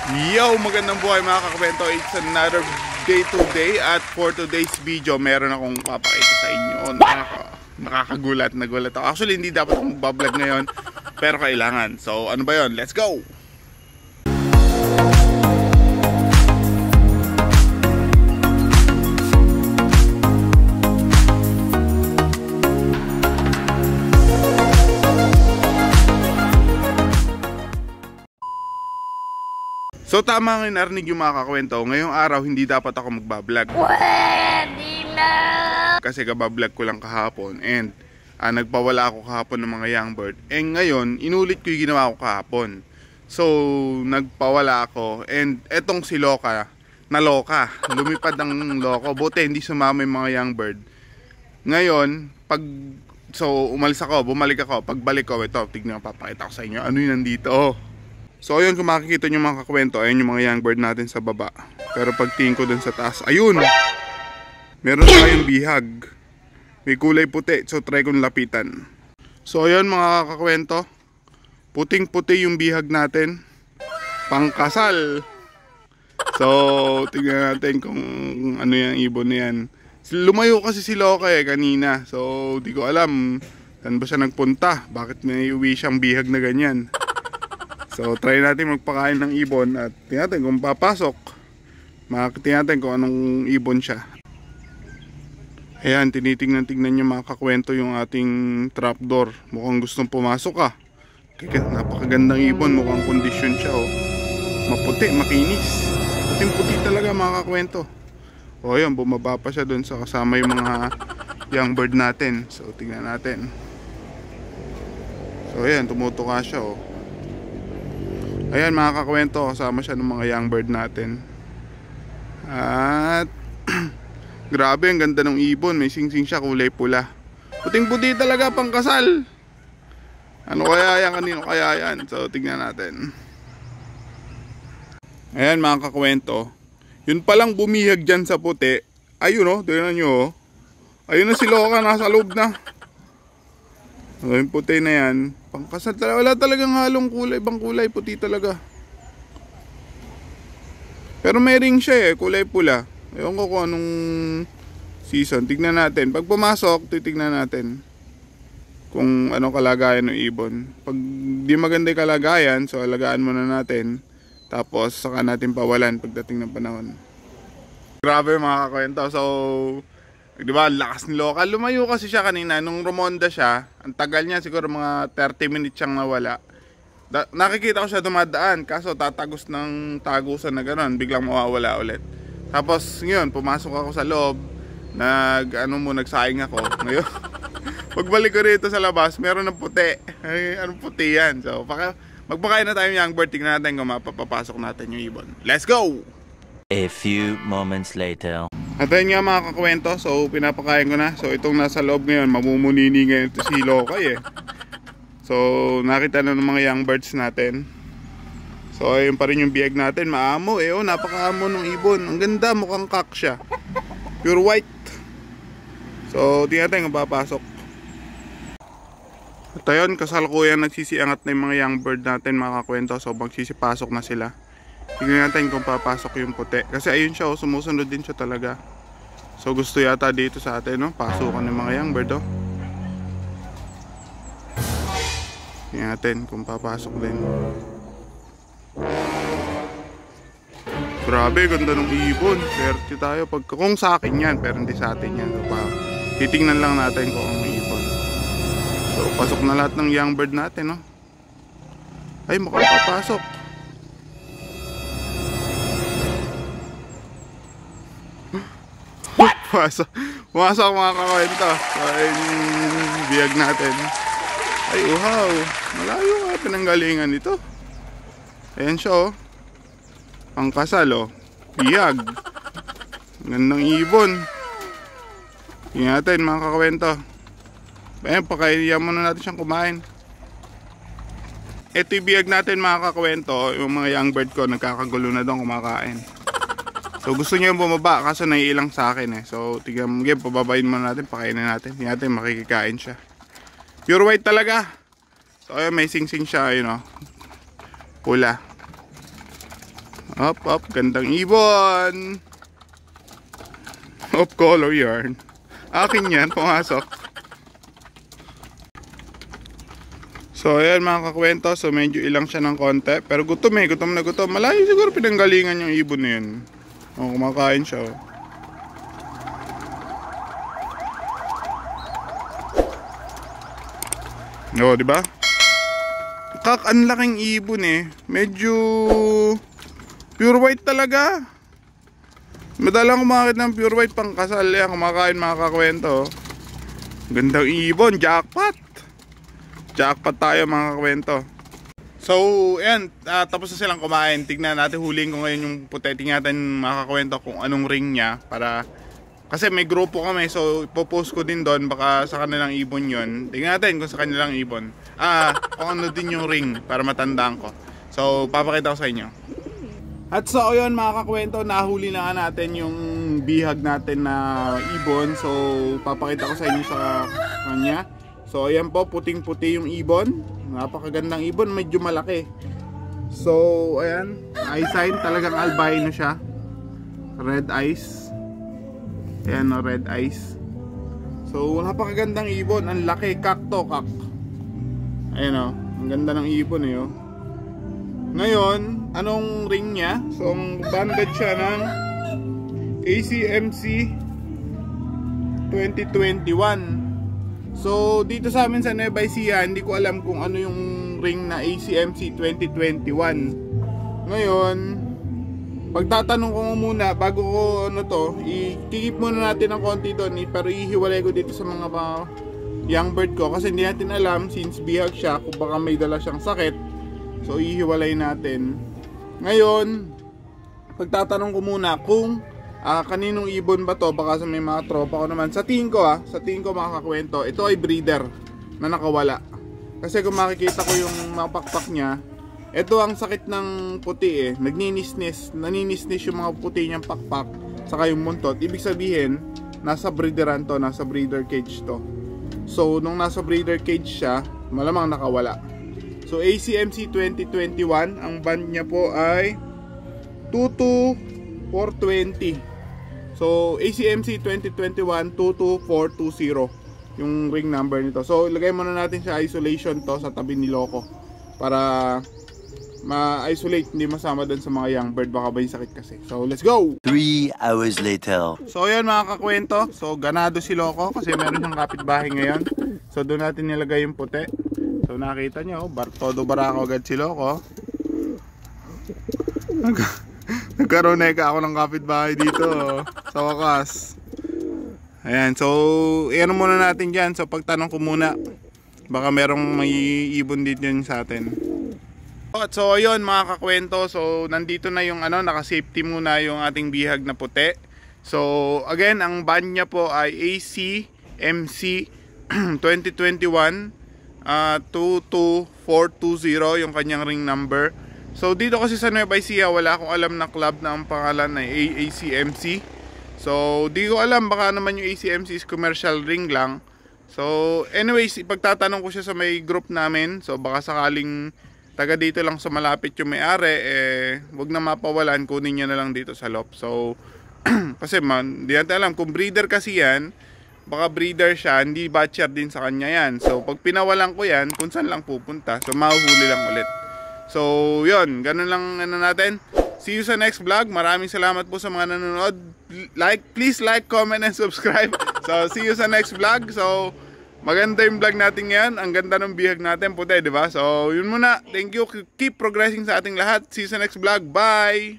Yo, magandang buhay mga kakwento. It's another day today. At for today's video, meron akong papakita sa inyo. Nakakagulat, nagulat ako. Actually, hindi dapat akong magbablog ngayon, pero kailangan. So, ano ba yun? Let's go! So tama nga narinig yung mga kakwento. Ngayong araw hindi dapat ako magbablog. Pwede na! Kasi kabablog ko lang kahapon. And nagpawala ako kahapon ng mga young bird. And ngayon, inulit ko yung ginawa ko kahapon. So nagpawala ako. And etong si Loka, naloka. Lumipad ang loko. Buti hindi sumama yung mga young bird. Ngayon, umalis ako, bumalik ako. Pagbalik ko, ito, tignan, papakita ko sa inyo. Ano yun nandito? So ayun, kung makikita nyo mga kakwento, ayun yung mga young bird natin sa baba. Pero pag tingin ko dun sa taas, ayun! Meron tayong bihag. May kulay puti, so try kong lapitan. So ayun mga kakwento, puting puti yung bihag natin. Pangkasal! So tingnan natin kung ano yung ibon na yan. Lumayo kasi si Loka kanina. So di ko alam saan ba siya nagpunta. Bakit may uwi siyang bihag na ganyan. So try natin magpakain ng ibon at tingnan natin kung papasok. Makakita natin kung anong ibon siya. Ayan, tinitingnan nyo mga kakwento yung ating trapdoor. Mukhang gustong pumasok Kaya napakagandang ibon, mukhang kondisyon siya Maputi, makinis. Puting-puti talaga mga kakwento. O ayan, bumaba pa siya dun sa kasama yung mga young bird natin. So tingnan natin. So ayan, tumutuka siya Ayan mga kakwento, kasama siya ng mga young bird natin. At grabe, ang ganda ng ibon. May singsing siya, kulay pula. Puting-puti talaga, pangkasal. Ano kaya yan, kanino kaya yan? So tignan natin. Ayan mga kakwento, yun palang bumihag dyan sa puti. Ayun tignan nyo Ayun na si Loka, nasa loob na. Yung puti na yan, pangkasal talaga. Wala talagang halong kulay, ibang kulay, puti talaga. Pero may ring siya kulay pula. Ewan ko kung anong season. Tignan natin. Pag pumasok, titignan natin kung anong kalagayan ng ibon. Pag di maganda yung kalagayan, so alagaan muna natin. Tapos saka natin pawalan pagdating ng panahon. Grabe mga kakwento. So diba, lakas ni Loka. Lumayo kasi siya kanina. Nung rumonda siya, ang tagal niya, siguro mga 30 minutes siyang nawala. Nakikita ko siya dumadaan. Kaso tatagos ng tagusan na gano'n. Biglang mawawala ulit. Tapos ngayon, pumasok ako sa loob. Nagsaing ako. Ngayon, pagbalik ko rito sa labas, meron ng puti. Ay, anong puti yan? So, magpakain na tayong young bird. Tingnan natin kung mapapasok natin yung ibon. Let's go! A few moments later. At ayun nga mga kakwento, so pinapakain ko na. So itong nasa loob ngayon, mamumunini ngayon ito si Loka So nakita na ng mga young birds natin. So ayun pa rin yung bihag natin, maamo napakaamo ng ibon. Ang ganda, mukhang cock siya. Pure white. So tingnan natin kung papasok. At ayun, kasalukuyan nagsisiangat na yung mga young bird natin mga kakwento. So magsisipasok na sila. Tingnan natin kung papasok yung puti. Kasi ayun siya sumusunod din siya talaga. So gusto yata dito sa atin pasukan ng mga young bird Tingnan natin kung papasok din. Grabe, ganda ng ibon. Swerte tayo kung sa akin yan, pero hindi sa atin yan. So, titingnan lang natin kung ang ibon. So pasok na lahat ng young bird natin Ay, mukhang papasok. Pumasok mga kakwento. So ayun yung bihag natin. Ay uhaw, malayo pinanggalingan ito. Ayan siya pangkasal bihag. Gandang ibon. Tingnan natin mga kakwento. Ayan, pakainiyan muna natin siyang kumain. Ito yung bihag natin mga kakwento. Yung mga young bird ko nagkakagulo na doon kumakain. So gusto niya bumaba kaso naiilang sa akin So tignan mo, pababayin muna natin, pakainin natin. Tingnan natin makikikain siya. Pure white talaga. So ayun, may singsing siya, pula. Up, gandang ibon. Of color yarn. Akin yan, pumasok. So ayan mga kakwento, so medyo ilang siya ng konti. Pero gutom na gutom. Malayo siguro pinanggalingan yung ibon na yun. O, kumakain siya. O, diba? Ang laking ibon eh. Medyo pure white talaga. Madalang kumakit ng pure white pang kasal. Yan, kumakain mga kakwento. Gandang ibon, jackpot. Jackpot tayo mga kakwento. So, ayan, tapos na silang kumain. Tignan natin, huling ko ngayon yung puti. Tignan natin mga kakwento kung anong ring niya. Para, kasi may grupo kami, so ipopost ko din doon. Baka sa kanilang ibon yon. Tignan natin kung sa kanilang ibon. Kung ano din yung ring para matandaan ko. So, papakita ko sa inyo. At so, yun mga kakwento, nahuli na natin yung bihag natin na ibon. So, papakita ko sa inyo sa kanya. So ayan po, puting-puti yung ibon. Napakagandang ibon, medyo malaki. So ayan, eye sign, talagang albino siya. Red eyes. Ayan o, red eyes. So napakagandang ibon, ang laki, kak. Ayan o, ang ganda ng ibon eh o. Ngayon, anong ring niya? So ang banded siya ng ACMC 2021. So dito sa amin sa Nueva Ecija, hindi ko alam kung ano yung ring na ACMC 2021. Ngayon, pagtatanong ko muna bago ko i-keep muna natin ng konti doon, pero ihiwalay ko dito sa mga young bird ko kasi hindi natin alam, since bihag siya, kung baka may dala siyang sakit. So ihiwalay natin. Ngayon, pagtatanong ko muna kung kaninong ibon ba to, baka sa may mga tropa ko naman. Sa tingin ko mga kakwento, ito ay breeder na nakawala. Kasi kung makikita ko yung mga pakpak niya, ito ang sakit ng puti eh, naninisnis yung mga puti niyang pakpak, saka yung muntot. Ibig sabihin, nasa breederan to, nasa breeder cage to. So nung nasa breeder cage siya, malamang nakawala. So ACMC 2021, ang band niya po ay 22420. So ACMC 2021 22420 yung ring number nito. So ilagay muna natin sa isolation to sa tabi ni Loco para ma-isolate, hindi masama dun sa mga young bird, baka ba yung sakit kasi. So let's go! 3 hours later. So yun mga kakwento, so ganado si Loco kasi meron siyang kapitbahay ngayon. So doon natin nilagay yung puti. So nakita nyo, todo barako agad si Loco. Nagkaroon na ako ng kapitbahay dito sa wakas. Ayan, so iyan muna natin dyan. So pagtanong ko muna, baka merong may ibon dito yun sa atin. So ayun mga kakwento, so nandito na yung naka-safety muna yung ating bihag na puti. So again, ang band niya po ay ACMC 2021 22420 yung kanyang ring number. So dito kasi sa Nueva Ecija, wala akong alam na club na ang pangalan ay ACMC. So di ko alam, baka naman yung ACMC is commercial ring lang. So anyways, ipagtatanong ko siya sa may group namin. So baka sakaling taga dito lang sa malapit yung may-ari, wag na mapawalan, kunin niya na lang dito sa LOP. So kasi di natin alam kung breeder kasi yan, baka breeder siya, hindi batcher din sa kanya yan. So pag pinawalan ko yan, kung saan lang pupunta, so mahuhuli lang ulit. So yun, ganun lang natin. See you sa next vlog. Maraming salamat po sa mga nanonood. Please like, comment, and subscribe. So see you sa next vlog. So maganda yung vlog natin ngayon. Ang ganda ng bihag natin, puti, diba? So yun muna. Thank you. Keep progressing sa ating lahat. See you sa next vlog. Bye!